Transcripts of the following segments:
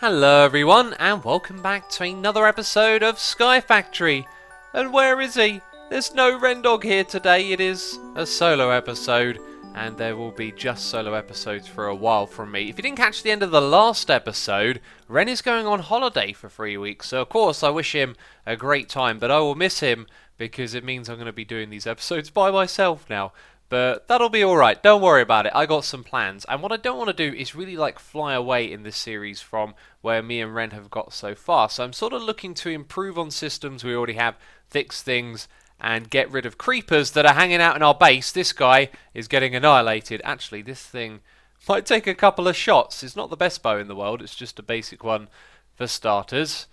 Hello everyone, and welcome back to another episode of Sky Factory. And where is he? There's no Rendog here today. It is a solo episode, and there will be just solo episodes for a while from me. If you didn't catch the end of the last episode, Ren is going on holiday for 3 weeks, so of course I wish him a great time, but I will miss him because it means I'm going to be doing these episodes by myself now. But that'll be alright, don't worry about it, I got some plans. And what I don't want to do is really fly away in this series from where me and Ren have got so far. So I'm sort of looking to improve on systems we already have, fix things, and get rid of creepers that are hanging out in our base. This guy is getting annihilated. Actually, this thing might take a couple of shots. It's not the best bow in the world, it's just a basic one for starters.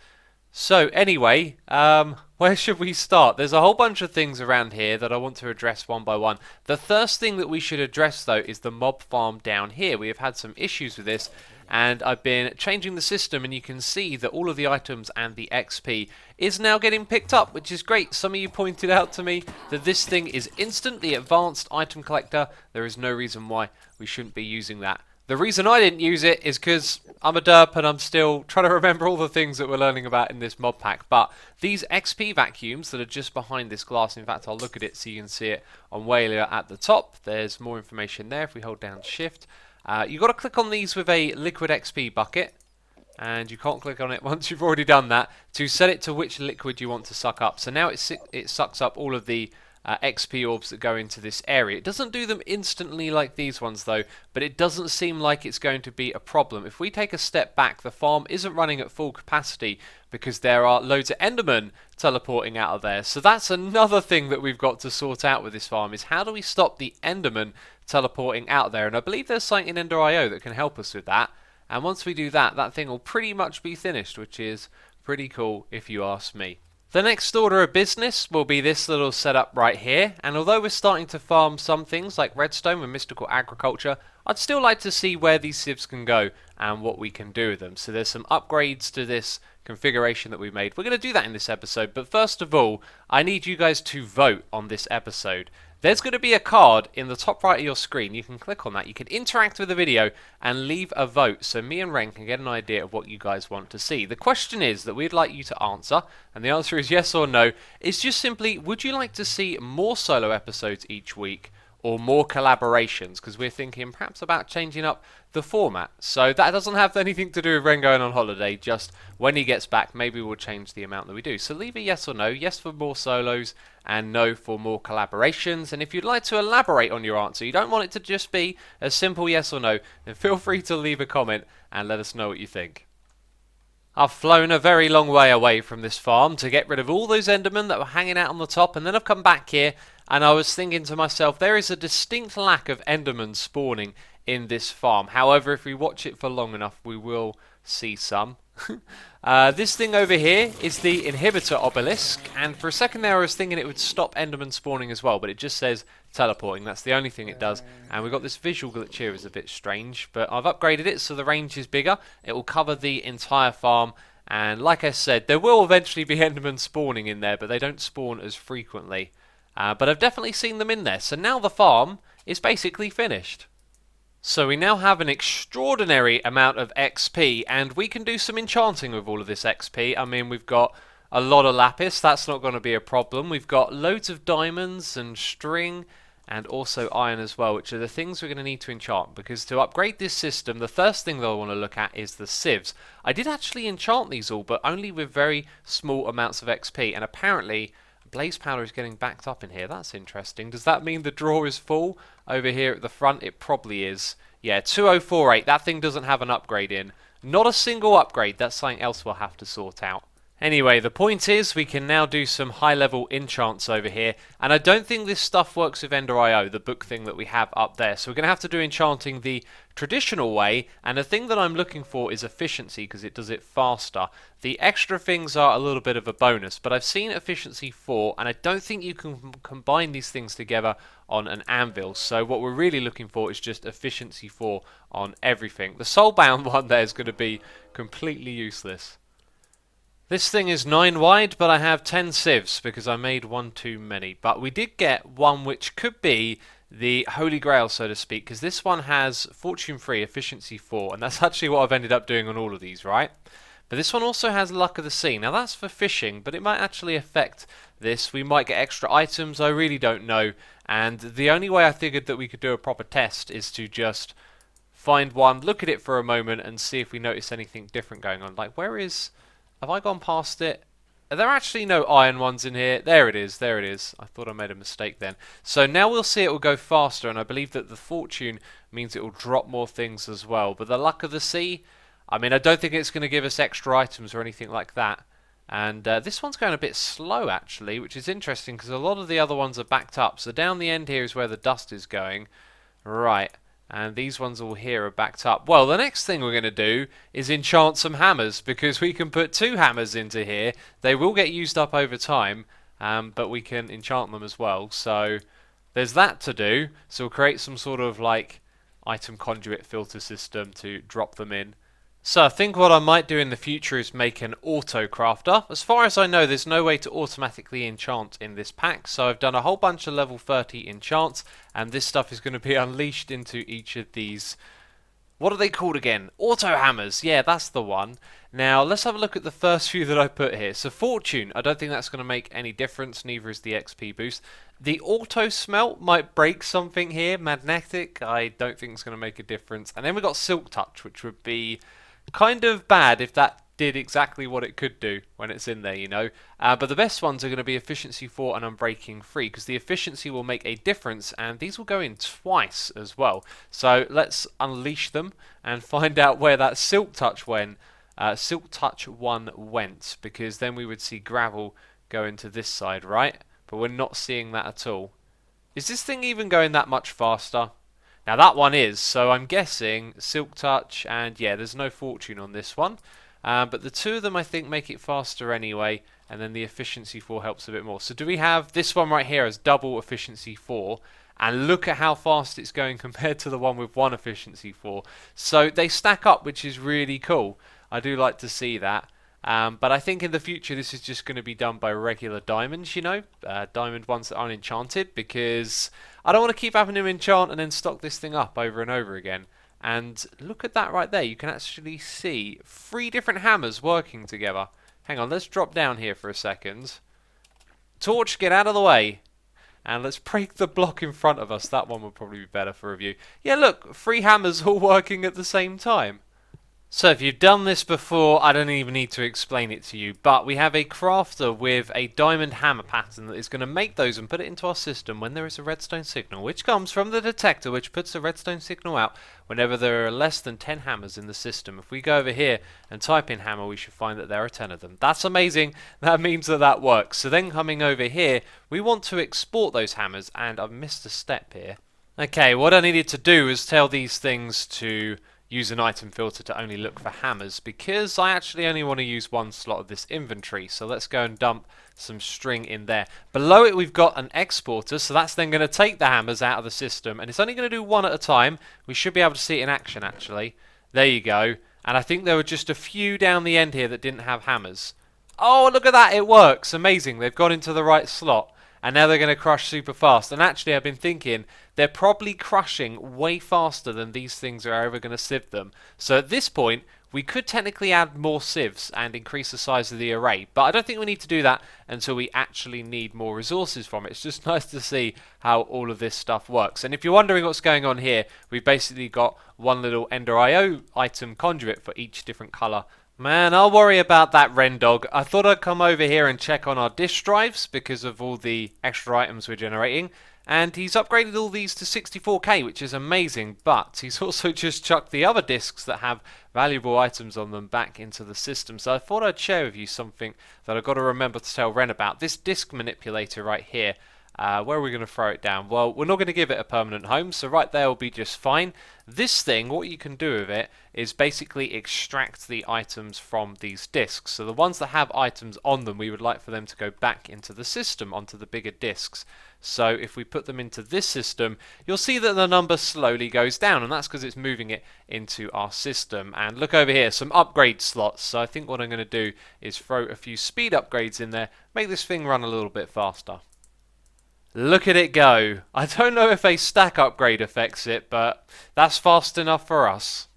So anyway, where should we start? There's a whole bunch of things around here that I want to address one by one. The first thing that we should address though is the mob farm down here. We have had some issues with this, and I've been changing the system, and you can see that all of the items and the XP is now getting picked up, which is great. Some of you pointed out to me that this thing is instantly advanced item collector. There is no reason why we shouldn't be using that. The reason I didn't use it is because I'm a derp and I'm still trying to remember all the things that we're learning about in this mod pack. But these XP vacuums that are just behind this glass, in fact I'll look at it so you can see it on Whaler at the top. There's more information there if we hold down shift. You've got to click on these with a liquid XP bucket. And you can't click on it once you've already done that to set it to which liquid you want to suck up. So now it sucks up all of the XP orbs that go into this area. It doesn't do them instantly like these ones though, but it doesn't seem like it's going to be a problem. If we take a step back, the farm isn't running at full capacity because there are loads of Endermen teleporting out of there. So that's another thing that we've got to sort out with this farm, is how do we stop the Endermen teleporting out there? And I believe there's something in Ender.io that can help us with that. And once we do that, that thing will pretty much be finished, which is pretty cool if you ask me. The next order of business will be this little setup right here, and although we're starting to farm some things like redstone and mystical agriculture, I'd still like to see where these sieves can go and what we can do with them. So there's some upgrades to this configuration that we've made. We're going to do that in this episode, but first of all, I need you guys to vote on this episode. There's going to be a card in the top right of your screen. You can click on that. You can interact with the video and leave a vote so me and Ren can get an idea of what you guys want to see. The question is that we'd like you to answer, and the answer is yes or no. It's just simply, would you like to see more solo episodes each week or more collaborations? Because we're thinking perhaps about changing up the format. So that doesn't have anything to do with Ren going on holiday, just when he gets back maybe we'll change the amount that we do. So leave a yes or no. Yes for more solos and no for more collaborations. And if you'd like to elaborate on your answer, you don't want it to just be a simple yes or no, then feel free to leave a comment and let us know what you think. I've flown a very long way away from this farm to get rid of all those Endermen that were hanging out on the top, and then I've come back here and I was thinking to myself, there is a distinct lack of Endermen spawning in this farm. However, if we watch it for long enough, we will see some. This thing over here is the inhibitor obelisk, and for a second there I was thinking it would stop Enderman spawning as well, but it just says teleporting. That's the only thing it does, and we've got this visual glitch here is a bit strange, but I've upgraded it so the range is bigger. It will cover the entire farm, and like I said, there will eventually be Enderman spawning in there, but they don't spawn as frequently. But I've definitely seen them in there, so now the farm is basically finished. So we now have an extraordinary amount of XP, and we can do some enchanting with all of this XP. I mean, we've got a lot of lapis, that's not going to be a problem. We've got loads of diamonds and string and also iron as well, which are the things we're going to need to enchant, because to upgrade this system, the first thing that I want to look at is the sieves. I did actually enchant these all, but only with very small amounts of XP, and apparently blaze powder is getting backed up in here. That's interesting. Does that mean the drawer is full over here at the front? It probably is. Yeah, 2048. That thing doesn't have an upgrade in. Not a single upgrade. That's something else we'll have to sort out. Anyway, the point is we can now do some high-level enchants over here, and I don't think this stuff works with Ender.io, the book thing that we have up there. So we're going to have to do enchanting the traditional way, and the thing that I'm looking for is efficiency because it does it faster. The extra things are a little bit of a bonus, but I've seen efficiency 4, and I don't think you can combine these things together on an anvil. So what we're really looking for is just efficiency 4 on everything. The soulbound one there is going to be completely useless. This thing is 9 wide, but I have 10 sieves because I made one too many. But we did get one which could be the holy grail, so to speak, because this one has fortune 3, efficiency 4, and that's actually what I've ended up doing on all of these, right? But this one also has luck of the sea. Now that's for fishing, but it might actually affect this. We might get extra items, I really don't know. And the only way I figured that we could do a proper test is to just find one, look at it for a moment, and see if we notice anything different going on. Like, where is... Have I gone past it? Are there actually no iron ones in here? There it is, there it is. I thought I made a mistake then. So now we'll see it will go faster, and I believe that the fortune means it will drop more things as well. But the luck of the sea... I mean, I don't think it's going to give us extra items or anything like that. And this one's going a bit slow, actually, which is interesting because a lot of the other ones are backed up. So down the end here is where the dust is going. Right, and these ones all here are backed up. Well, the next thing we're going to do is enchant some hammers because we can put 2 hammers into here. They will get used up over time, but we can enchant them as well. So there's that to do. So we'll create some sort of like item conduit filter system to drop them in. So I think what I might do in the future is make an auto crafter. As far as I know, there's no way to automatically enchant in this pack, so I've done a whole bunch of level 30 enchants, and this stuff is going to be unleashed into each of these... What are they called again? Auto hammers. Yeah, that's the one. Now, let's have a look at the first few that I put here. So fortune, I don't think that's going to make any difference, neither is the XP boost. The auto smelt might break something here. Magnetic, I don't think it's going to make a difference. And then we've got silk touch, which would be... kind of bad if that did exactly what it could do when it's in there, you know. But the best ones are going to be efficiency 4 and unbreaking 3 because the efficiency will make a difference, and these will go in twice as well. So let's unleash them and find out where that silk touch went. Silk touch 1 went, because then we would see gravel go into this side, right? But we're not seeing that at all. Is this thing even going that much faster? Now that one is, so I'm guessing Silk Touch, and yeah, there's no fortune on this one. But the 2 of them I think make it faster anyway, and then the efficiency 4 helps a bit more. So do we have this one right here as double efficiency 4, and look at how fast it's going compared to the one with 1 efficiency 4. So they stack up, which is really cool. I do like to see that. But I think in the future this is just going to be done by regular diamonds, you know, diamond ones that aren't enchanted, because I don't want to keep having to enchant and then stock this thing up over and over again. And look at that right there, you can actually see 3 different hammers working together. Hang on, let's drop down here for a second. Torch, get out of the way. And let's break the block in front of us. That one would probably be better for review. Yeah, look, 3 hammers all working at the same time. So if you've done this before, I don't even need to explain it to you, but we have a crafter with a diamond hammer pattern that is going to make those and put it into our system when there is a redstone signal, which comes from the detector, which puts a redstone signal out whenever there are less than 10 hammers in the system. If we go over here and type in hammer, we should find that there are 10 of them. That's amazing. That means that that works. So then coming over here, we want to export those hammers, and I've missed a step here. Okay, what I needed to do is tell these things to use an item filter to only look for hammers, because I actually only want to use 1 slot of this inventory. So let's go and dump some string in there. Below it we've got an exporter, so that's then going to take the hammers out of the system, and it's only going to do 1 at a time. We should be able to see it in action actually. There you go. And I think there were just a few down the end here that didn't have hammers. Oh, look at that, it works. Amazing. They've gone into the right slot. And now they're going to crush super fast. And actually, I've been thinking, they're probably crushing way faster than these things are ever going to sieve them. So at this point, we could technically add more sieves and increase the size of the array. But I don't think we need to do that until we actually need more resources from it. It's just nice to see how all of this stuff works. And if you're wondering what's going on here, we've basically got one little Ender IO item conduit for each different colour. Man, I'll worry about that Rendog. I thought I'd come over here and check on our disk drives because of all the extra items we're generating. And he's upgraded all these to 64K, which is amazing. But he's also just chucked the other disks that have valuable items on them back into the system. So I thought I'd share with you something that I've got to remember to tell Ren about. This disk manipulator right here. Where are we going to throw it down? Well, we're not going to give it a permanent home, so right there will be just fine. This thing, what you can do with it is basically extract the items from these disks. So the ones that have items on them, we would like for them to go back into the system, onto the bigger disks. So if we put them into this system, you'll see that the number slowly goes down, and that's because it's moving it into our system. And look over here, some upgrade slots. So I think what I'm going to do is throw a few speed upgrades in there, make this thing run a little bit faster. Look at it go. I don't know if a stack upgrade affects it, but that's fast enough for us.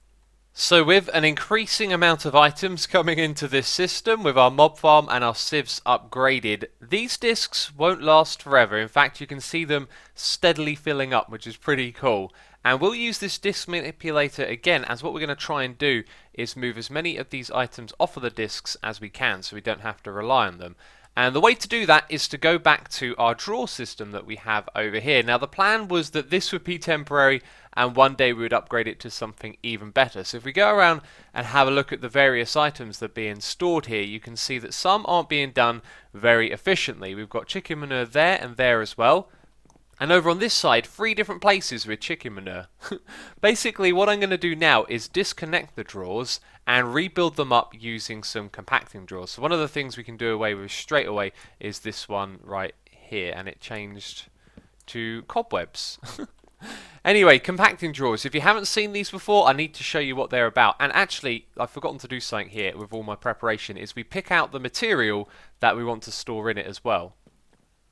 So with an increasing amount of items coming into this system, with our mob farm and our civs upgraded, these discs won't last forever. In fact, you can see them steadily filling up, which is pretty cool. And we'll use this disc manipulator again, as what we're going to try and do is move as many of these items off of the discs as we can, so we don't have to rely on them. And the way to do that is to go back to our draw system that we have over here. Now the plan was that this would be temporary and one day we would upgrade it to something even better. So if we go around and have a look at the various items that are being stored here, you can see that some aren't being done very efficiently. We've got chicken manure there and there as well. And over on this side, 3 different places with chicken manure. Basically, what I'm going to do now is disconnect the drawers and rebuild them up using some compacting drawers. So one of the things we can do away with straight away is this one right here, and it changed to cobwebs. Anyway, compacting drawers. If you haven't seen these before, I need to show you what they're about. And actually, I've forgotten to do something here with all my preparation, is we pick out the material that we want to store in it as well.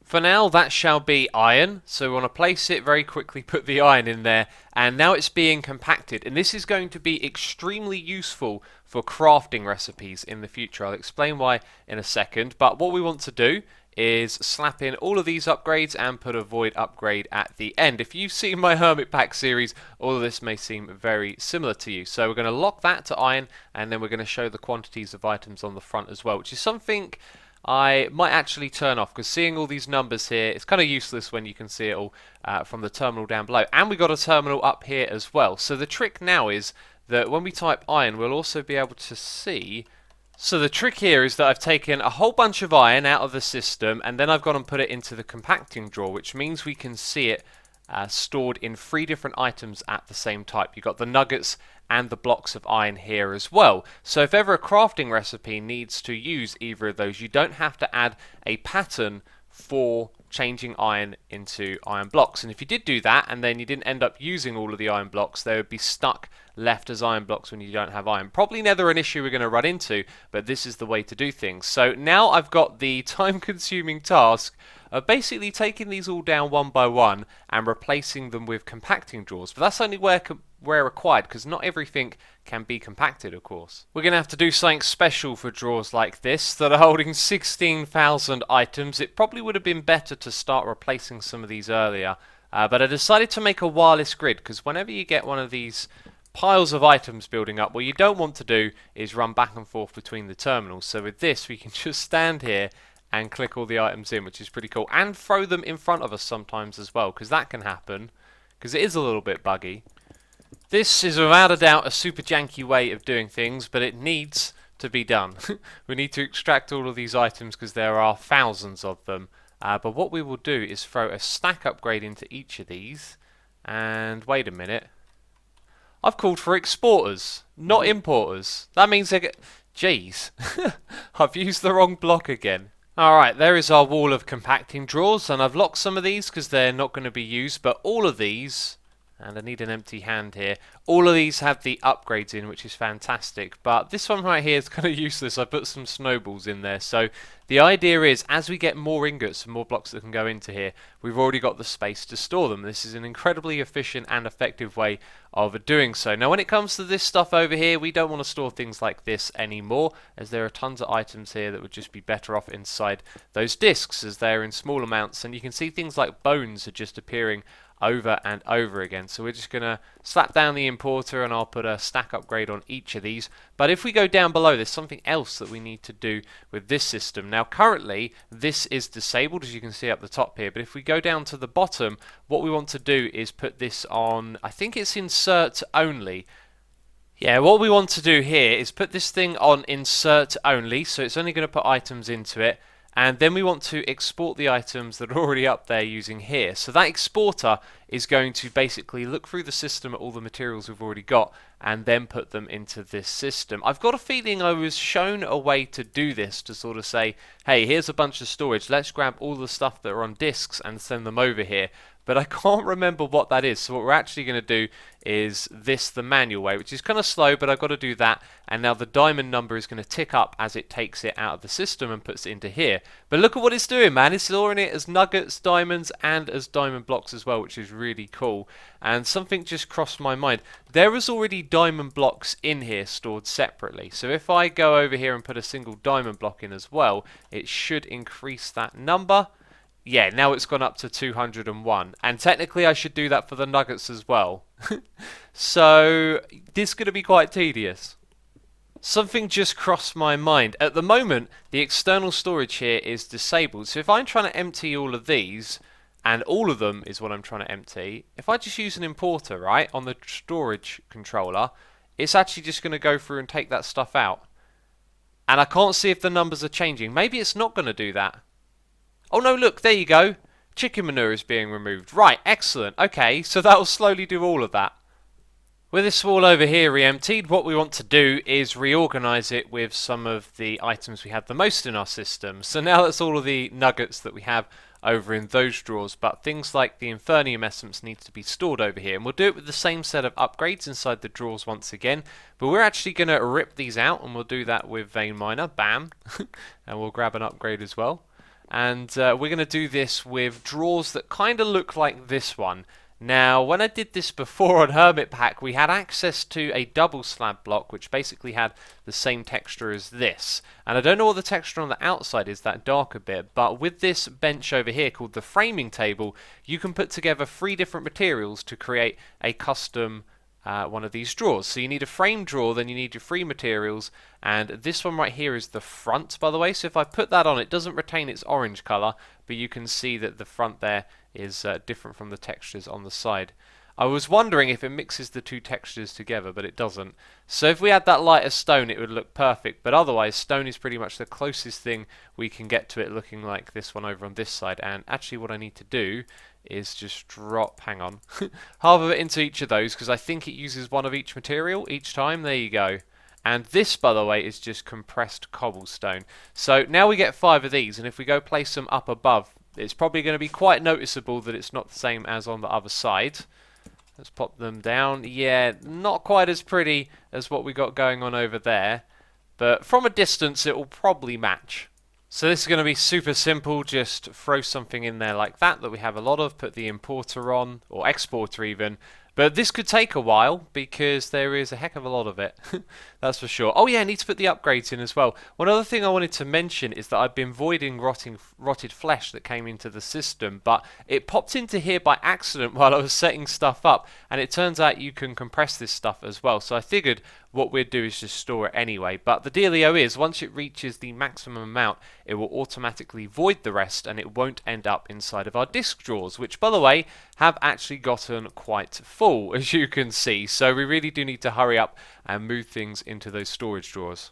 For now, that shall be iron, so we want to place it very quickly, put the iron in there, and now it's being compacted. And this is going to be extremely useful for crafting recipes in the future. I'll explain why in a second, but what we want to do is slap in all of these upgrades and put a void upgrade at the end. If you've seen my Hermit Pack series, all of this may seem very similar to you. So we're going to lock that to iron, and then we're going to show the quantities of items on the front as well, which is something I might actually turn off, because seeing all these numbers here, it's kind of useless when you can see it all from the terminal down below. And we got a terminal up here as well. So the trick now is that when we type iron, we'll also be able to see. So the trick here is that I've taken a whole bunch of iron out of the system, and then I've gone and put it into the compacting drawer, which means we can see it stored in 3 different items at the same type. You've got the nuggets and the blocks of iron here as well. So if ever a crafting recipe needs to use either of those, you don't have to add a pattern for changing iron into iron blocks. And if you did do that and then you didn't end up using all of the iron blocks, they would be stuck left as iron blocks when you don't have iron. Probably never an issue we're going to run into, but this is the way to do things. So now I've got the time-consuming task of basically taking these all down one by one and replacing them with compacting drawers. But that's only where required, because not everything can be compacted, of course. We're going to have to do something special for drawers like this that are holding 16,000 items. It probably would have been better to start replacing some of these earlier, but I decided to make a wireless grid, because whenever you get one of these piles of items building up, what you don't want to do is run back and forth between the terminals. So with this, we can just stand here and click all the items in, which is pretty cool, and throw them in front of us sometimes as well, because that can happen, because it is a little bit buggy. This is without a doubt a super janky way of doing things, but it needs to be done. We need to extract all of these items because there are thousands of them. But what we will do is throw a stack upgrade into each of these. And wait a minute. I've called for exporters, not importers. That means they get... Jeez. I've used the wrong block again. Alright, there is our wall of compacting drawers, and I've locked some of these because they're not going to be used, but all of these... And I need an empty hand here. All of these have the upgrades in, which is fantastic. But this one right here is kind of useless. I put some snowballs in there. So the idea is, as we get more ingots and more blocks that can go into here, we've already got the space to store them. This is an incredibly efficient and effective way of doing so. Now, when it comes to this stuff over here, we don't want to store things like this anymore, as there are tons of items here that would just be better off inside those discs, as they're in small amounts. And you can see things like bones are just appearing over and over again. So we're just going to slap down the importer, and I'll put a stack upgrade on each of these. But if we go down below, there's something else that we need to do with this system. Now currently this is disabled, as you can see up the top here, but if we go down to the bottom, what we want to do is put this on, I think it's insert only. Yeah, what we want to do here is put this thing on insert only, so it's only going to put items into it. And then we want to export the items that are already up there using here. So that exporter is going to basically look through the system at all the materials we've already got and then put them into this system. I've got a feeling I was shown a way to do this, to sort of say, hey, here's a bunch of storage, let's grab all the stuff that are on disks and send them over here. but I can't remember what that is. So what we're actually going to do is this the manual way, which is kind of slow, but I've got to do that. And now the diamond number is going to tick up as it takes it out of the system and puts it into here. But look at what it's doing, man. It's storing it as nuggets, diamonds, and as diamond blocks as well, which is really cool. And something just crossed my mind. There is already diamond blocks in here stored separately. So if I go over here and put a single diamond block in as well, it should increase that number. Yeah, now it's gone up to 201. And technically I should do that for the nuggets as well. So this is going to be quite tedious. Something just crossed my mind. At the moment, the external storage here is disabled. So if I'm trying to empty all of these, and all of them is what I'm trying to empty, if I just use an importer, right, on the storage controller, it's actually just going to go through and take that stuff out. And I can't see if the numbers are changing. Maybe it's not going to do that. Oh no, look, there you go. Chicken manure is being removed. Right, excellent. Okay, so that will slowly do all of that. With this wall over here re-emptied, what we want to do is reorganize it with some of the items we have the most in our system. So now that's all of the nuggets that we have over in those drawers, but things like the Infernium Essence need to be stored over here. And we'll do it with the same set of upgrades inside the drawers once again, but we're actually going to rip these out, and we'll do that with Vein Miner. Bam. And we'll grab an upgrade as well. And we're going to do this with drawers that kind of look like this one. Now, when I did this before on Hermit Pack, we had access to a double slab block, which basically had the same texture as this. And I don't know what the texture on the outside is, that darker bit, but with this bench over here called the framing table, you can put together 3 different materials to create a custom one of these drawers. So you need a frame drawer, then you need your 3 materials, and this one right here is the front, by the way. So if I put that on, it doesn't retain its orange color, but you can see that the front there is different from the textures on the side. I was wondering if it mixes the 2 textures together, but it doesn't. So if we had that lighter stone, it would look perfect, but otherwise stone is pretty much the closest thing we can get to it looking like this one over on this side. And actually what I need to do is just drop, hang on, half of it into each of those, because I think it uses 1 of each material each time. There you go. And this, by the way, is just compressed cobblestone. So now we get 5 of these, and if we go place them up above, it's probably going to be quite noticeable that it's not the same as on the other side. Let's pop them down. Yeah, not quite as pretty as what we got going on over there, but from a distance it will probably match. So this is going to be super simple. Just throw something in there like that we have a lot of, put the importer on, or exporter even. But this could take a while because there is a heck of a lot of it. That's for sure. Oh yeah, I need to put the upgrades in as well. One other thing I wanted to mention is that I've been voiding rotted flesh that came into the system, but it popped into here by accident while I was setting stuff up, and it turns out you can compress this stuff as well. So I figured what we'd do is just store it anyway. But the dealio is, once it reaches the maximum amount, it will automatically void the rest, and it won't end up inside of our disk drawers, which, by the way, have actually gotten quite full, as you can see. So we really do need to hurry up and move things into those storage drawers.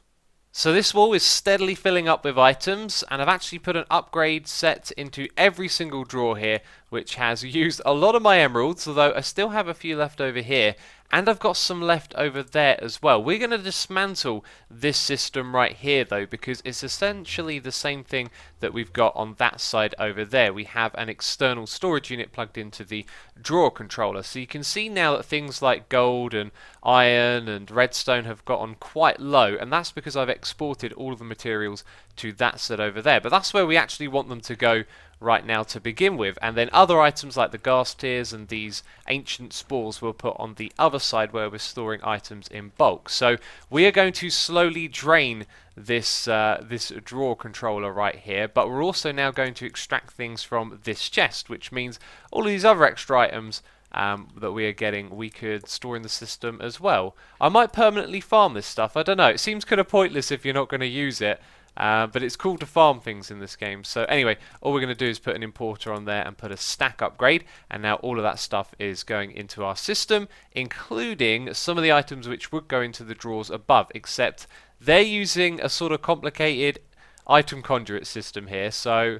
So this wall is steadily filling up with items, and I've actually put an upgrade set into every single drawer here, which has used a lot of my emeralds, although I still have a few left over here, and I've got some left over there as well. We're going to dismantle this system right here though, because it's essentially the same thing that we've got on that side over there. We have an external storage unit plugged into the drawer controller. So you can see now that things like gold and iron and redstone have gotten quite low, and that's because I've exported all of the materials to that set over there. But that's where we actually want them to go right now to begin with, and then other items like the ghast tears and these ancient spores we'll put on the other side where we're storing items in bulk. So we are going to slowly drain this this drawer controller right here, but we're also now going to extract things from this chest, which means all of these other extra items that we are getting we could store in the system as well. I might permanently farm this stuff, I don't know, it seems kind of pointless if you're not going to use it. But it's cool to farm things in this game. So anyway, all we're going to do is put an importer on there and put a stack upgrade, and now all of that stuff is going into our system, including some of the items which would go into the drawers above, except they're using a sort of complicated item conduit system here, so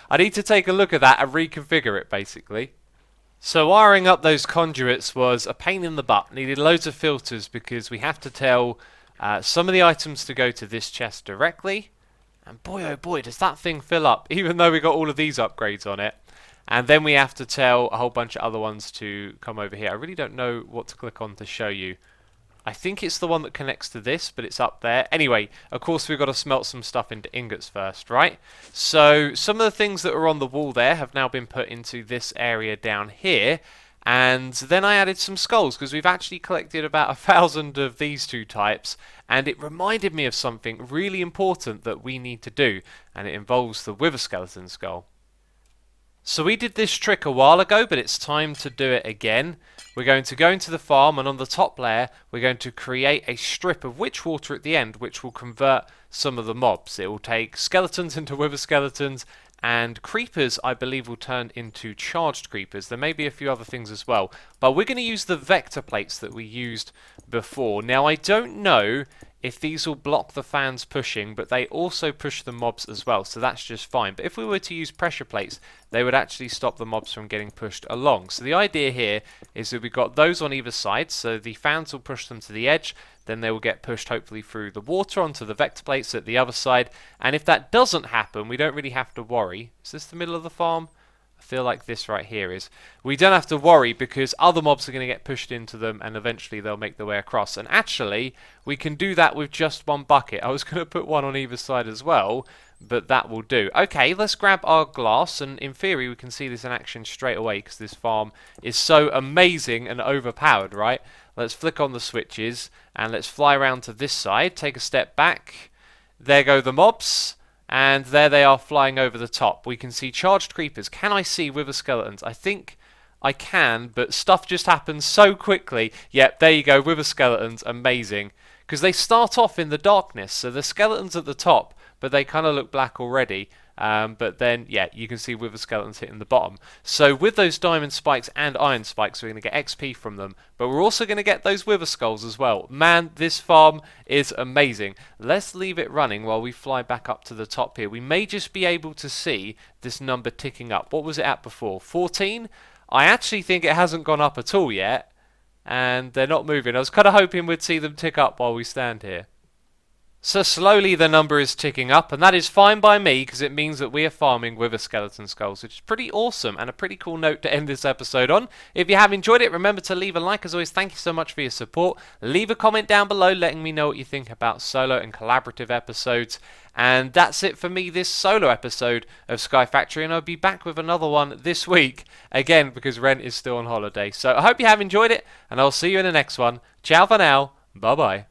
I need to take a look at that and reconfigure it basically. So wiring up those conduits was a pain in the butt. Needed loads of filters because we have to tell some of the items to go to this chest directly. And boy oh boy, does that thing fill up, even though we got all of these upgrades on it. And then we have to tell a whole bunch of other ones to come over here. I really don't know what to click on to show you. I think it's the one that connects to this, but it's up there. Anyway, of course we've got to smelt some stuff into ingots first, right? So some of the things that were on the wall there have now been put into this area down here. And then I added some skulls, because we've actually collected about 1,000 of these two types, and it reminded me of something really important that we need to do, and it involves the Wither Skeleton skull. So we did this trick a while ago, but it's time to do it again. We're going to go into the farm, and on the top layer we're going to create a strip of witch water at the end, which will convert some of the mobs. It will take skeletons into Wither Skeletons, and creepers, I believe, will turn into charged creepers. There may be a few other things as well, but we're going to use the vector plates that we used before. Now, I don't know if these will block the fans pushing, but they also push the mobs as well, so that's just fine. But if we were to use pressure plates, they would actually stop the mobs from getting pushed along. So the idea here is that we've got those on either side, so the fans will push them to the edge, then they will get pushed hopefully through the water onto the vector plates at the other side. And if that doesn't happen, we don't really have to worry. Is this the middle of the farm? I feel like this right here is. We don't have to worry because other mobs are going to get pushed into them and eventually they'll make their way across. And actually, we can do that with just one bucket. I was going to put one on either side as well, but that will do. Okay, let's grab our glass, and in theory we can see this in action straight away because this farm is so amazing and overpowered, right? Let's flick on the switches and let's fly around to this side, take a step back. There go the mobs. And there they are flying over the top. We can see charged creepers. Can I see Wither Skeletons? I think I can, but stuff just happens so quickly. Yep, there you go, Wither Skeletons. Amazing. Because they start off in the darkness, so the skeletons at the top, but they kind of look black already. But then, yeah, you can see Wither Skeletons hitting the bottom. So with those diamond spikes and iron spikes, we're going to get XP from them. But we're also going to get those Wither Skulls as well. Man, this farm is amazing. Let's leave it running while we fly back up to the top here. We may just be able to see this number ticking up. What was it at before? 14? I actually think it hasn't gone up at all yet. And they're not moving. I was kind of hoping we'd see them tick up while we stand here. So slowly the number is ticking up, and that is fine by me because it means that we are farming Wither Skeleton Skulls, which is pretty awesome and a pretty cool note to end this episode on. If you have enjoyed it, remember to leave a like. As always, thank you so much for your support. Leave a comment down below letting me know what you think about solo and collaborative episodes. And that's it for me this solo episode of Sky Factory, and I'll be back with another one this week, again because Ren is still on holiday. So I hope you have enjoyed it, and I'll see you in the next one. Ciao for now. Bye-bye.